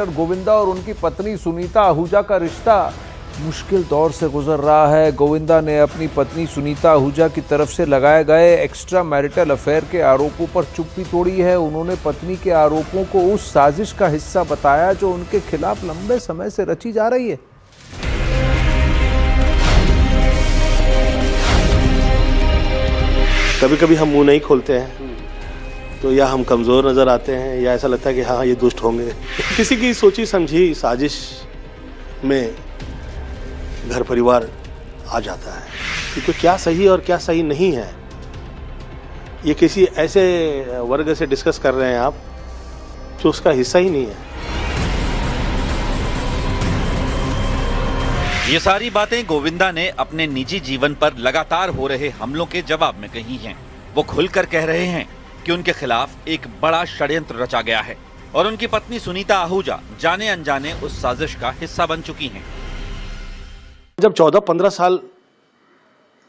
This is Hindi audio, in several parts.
गोविंदा और उनकी पत्नी सुनीता आहूजा का रिश्ता मुश्किल दौर से गुजर रहा है। गोविंदा ने अपनी पत्नी सुनीता आहूजा की तरफ से लगाए गए एक्स्ट्रा मैरिटल अफेयर के आरोपों पर चुप्पी तोड़ी है। उन्होंने पत्नी के आरोपों को उस साजिश का हिस्सा बताया जो उनके खिलाफ लंबे समय से रची जा रही है। कभी कभी हम मुंह नहीं खोलते हैं तो या हम कमज़ोर नज़र आते हैं या ऐसा लगता है कि हाँ ये दुष्ट होंगे। किसी की सोची समझी साजिश में घर परिवार आ जाता है, क्योंकि क्या सही और क्या सही नहीं है ये किसी ऐसे वर्ग से डिस्कस कर रहे हैं आप जो उसका हिस्सा ही नहीं है। ये सारी बातें गोविंदा ने अपने निजी जीवन पर लगातार हो रहे हमलों के जवाब में कही हैं। वो खुलकर कह रहे हैं कि उनके खिलाफ एक बड़ा षड्यंत्र रचा गया है और उनकी पत्नी सुनीता आहूजा जाने अनजाने उस साजिश का हिस्सा बन चुकी हैं। जब 14-15 साल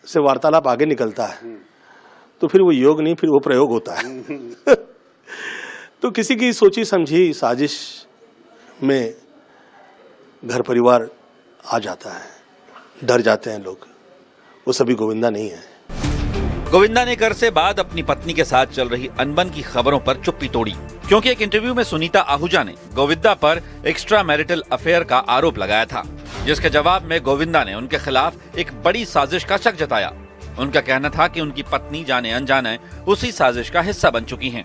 से वार्तालाप आगे निकलता है तो फिर वो योग नहीं, फिर वो प्रयोग होता है। तो किसी की सोची समझी साजिश में घर परिवार आ जाता है, डर जाते हैं लोग। वो सभी गोविंदा नहीं है। गोविंदा ने घर से बाद अपनी पत्नी के साथ चल रही अनबन की खबरों पर चुप्पी तोड़ी, क्योंकि एक इंटरव्यू में सुनीता आहूजा ने गोविंदा पर एक्स्ट्रा मैरिटल अफेयर का आरोप लगाया था, जिसके जवाब में गोविंदा ने उनके खिलाफ एक बड़ी साजिश का शक जताया। उनका कहना था कि उनकी पत्नी जाने अनजाने उसी साजिश का हिस्सा बन चुकी हैं।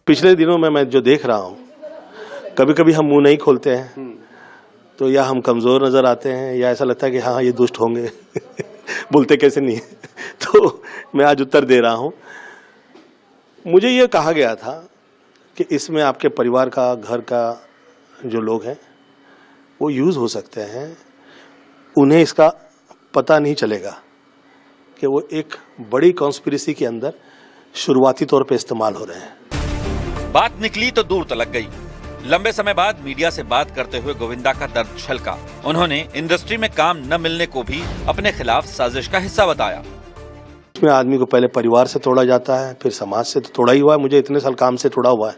पिछले दिनों में मैं जो देख रहा हूँ, कभी कभी हम मुंह नहीं खोलते हैं तो या हम कमजोर नजर आते हैं या ऐसा लगता है कि हाँ ये दुष्ट होंगे। बोलते कैसे नहीं है। तो मैं आज उत्तर दे रहा हूँ। मुझे ये कहा गया था कि इसमें आपके परिवार का, घर का जो लोग हैं वो यूज हो सकते हैं, उन्हें इसका पता नहीं चलेगा कि वो एक बड़ी कॉन्स्पिरेसी के अंदर शुरुआती तौर पे इस्तेमाल हो रहे हैं। बात निकली तो दूर तलक गई। लंबे समय बाद मीडिया से बात करते हुए गोविंदा का दर्द छलका। उन्होंने इंडस्ट्री में काम न मिलने को भी अपने खिलाफ साजिश का हिस्सा बताया। इसमें आदमी को पहले परिवार से तोड़ा जाता है, फिर समाज से तो तोड़ा ही हुआ है। मुझे इतने साल काम से तोड़ा हुआ है।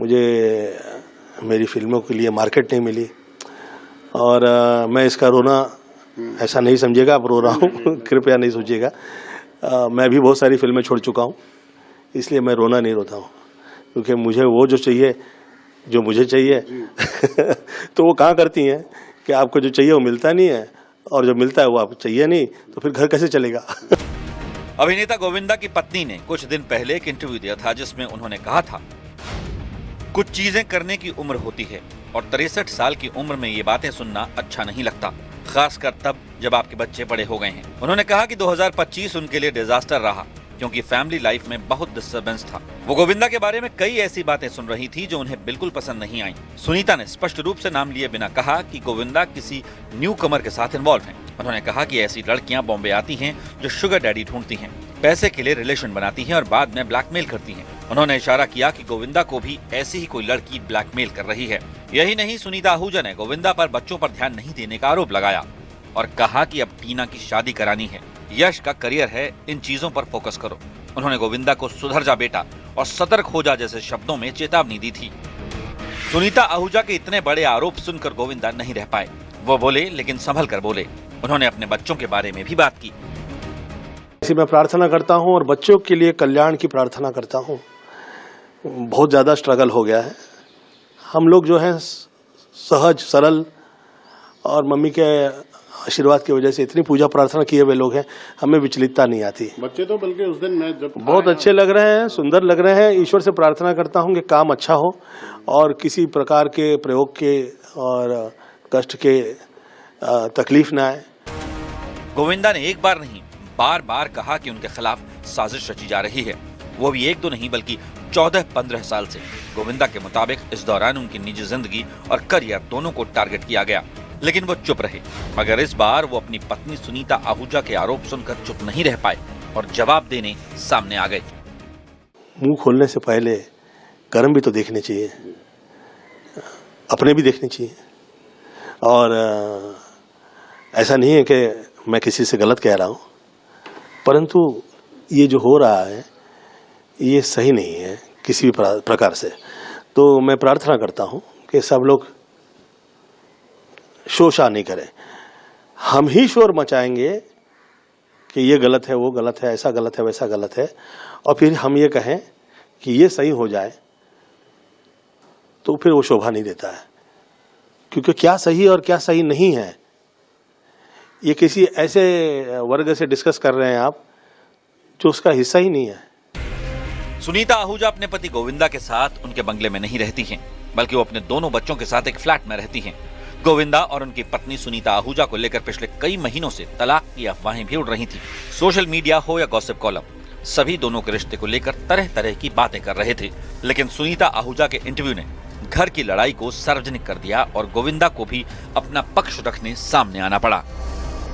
मुझे मेरी फिल्मों के लिए मार्केट नहीं मिली और मैं इसका रोना ऐसा नहीं समझिएगा, आप रो रहा हूँ कृपया नहीं सोचिएगा। मैं भी बहुत सारी फिल्में छोड़ चुका हूँ, इसलिए मैं रोना नहीं रोता हूँ, क्योंकि मुझे वो जो चाहिए, जो मुझे चाहिए तो वो कहाँ करती हैं कि आपको जो चाहिए वो मिलता नहीं है और जो मिलता है वो आपको चाहिए नहीं, तो फिर घर कैसे चलेगा। अभिनेता गोविंदा की पत्नी ने कुछ दिन पहले एक इंटरव्यू दिया था, जिसमें उन्होंने कहा था, कुछ चीजें करने की उम्र होती है और 63 साल की उम्र में ये बातें सुनना अच्छा नहीं लगता, खासकर तब जब आपके बच्चे बड़े हो गए हैं। उन्होंने कहा कि 2025 उनके लिए डिजास्टर रहा, क्योंकि फैमिली लाइफ में बहुत डिस्टर्बेंस था। वो गोविंदा के बारे में कई ऐसी बातें सुन रही थी जो उन्हें बिल्कुल पसंद नहीं आई। सुनीता ने स्पष्ट रूप से नाम लिए बिना कहा कि गोविंदा किसी न्यू कमर के साथ इन्वॉल्व हैं। उन्होंने कहा कि ऐसी लड़कियां बॉम्बे आती हैं जो शुगर डैडी ढूंढती हैं, पैसे के लिए रिलेशन बनाती हैं और बाद में ब्लैकमेल करती हैं। उन्होंने इशारा किया कि गोविंदा को भी ऐसी ही कोई लड़की ब्लैकमेल कर रही है। यही नहीं, सुनीता आहूजा ने गोविंदा पर बच्चों पर ध्यान नहीं देने का आरोप लगाया और कहा कि अब टीना की शादी करानी है, यश का करियर है, इन चीजों पर फोकस करो। उन्होंने गोविंदा को सुधर जा बेटा और सतर्क हो जा जैसे शब्दों में चेतावनी दी थी। सुनीता आहूजा के इतने बड़े आरोप सुनकर गोविंदा नहीं रह पाए। वो बोले, लेकिन संभल कर बोले। उन्होंने अपने बच्चों के बारे में भी बात की। इसी मैं प्रार्थना करता हूँ और बच्चों के लिए कल्याण की प्रार्थना करता हूँ। बहुत ज्यादा स्ट्रगल हो गया है। हम लोग जो है सहज सरल और मम्मी के आशीर्वाद की वजह से इतनी पूजा प्रार्थना किए हुए लोग हैं, हमें विचलितता नहीं आती। बच्चे तो बल्कि उस दिन मैं जब बहुत अच्छे लग रहे हैं, सुंदर लग रहे हैं। ईश्वर से प्रार्थना करता हूं कि काम अच्छा हो और किसी प्रकार के प्रयोग के और कष्ट के तकलीफ ना आए। गोविंदा ने एक बार नहीं, बार बार कहा कि उनके खिलाफ साजिश रची जा रही है, वो भी एक दो नहीं बल्कि 14-15 साल से। गोविंदा के मुताबिक इस दौरान उनकी निजी जिंदगी और करियर दोनों को टारगेट किया गया, लेकिन वो चुप रहे। मगर इस बार वो अपनी पत्नी सुनीता आहूजा के आरोप सुनकर चुप नहीं रह पाए और जवाब देने सामने आ गए। मुंह खोलने से पहले कर्म भी तो देखने चाहिए, अपने भी देखने चाहिए। और ऐसा नहीं है कि मैं किसी से गलत कह रहा हूं, परंतु ये जो हो रहा है ये सही नहीं है किसी भी प्रकार से। तो मैं प्रार्थना करता हूं कि सब लोग शोशा नहीं करें। हम ही शोर मचाएंगे कि ये गलत है, वो गलत है, ऐसा गलत है, वैसा गलत है, और फिर हम ये कहें कि ये सही हो जाए, तो फिर वो शोभा नहीं देता है। क्योंकि क्या सही और क्या सही नहीं है, ये किसी ऐसे वर्ग से डिस्कस कर रहे हैं आप जो उसका हिस्सा ही नहीं है। सुनीता आहूजा अपने पति गोविंदा के साथ उनके बंगले में नहीं रहती हैं, बल्कि वो अपने दोनों बच्चों के साथ एक फ्लैट में रहती हैं। गोविंदा और उनकी पत्नी सुनीता आहूजा को लेकर पिछले कई महीनों से तलाक की अफवाहें भी उड़ रही थी। सोशल मीडिया हो या गॉसिप कॉलम, सभी दोनों के रिश्ते को लेकर तरह तरह की बातें कर रहे थे। लेकिन सुनीता आहूजा के इंटरव्यू ने घर की लड़ाई को सार्वजनिक कर दिया और गोविंदा को भी अपना पक्ष रखने सामने आना पड़ा।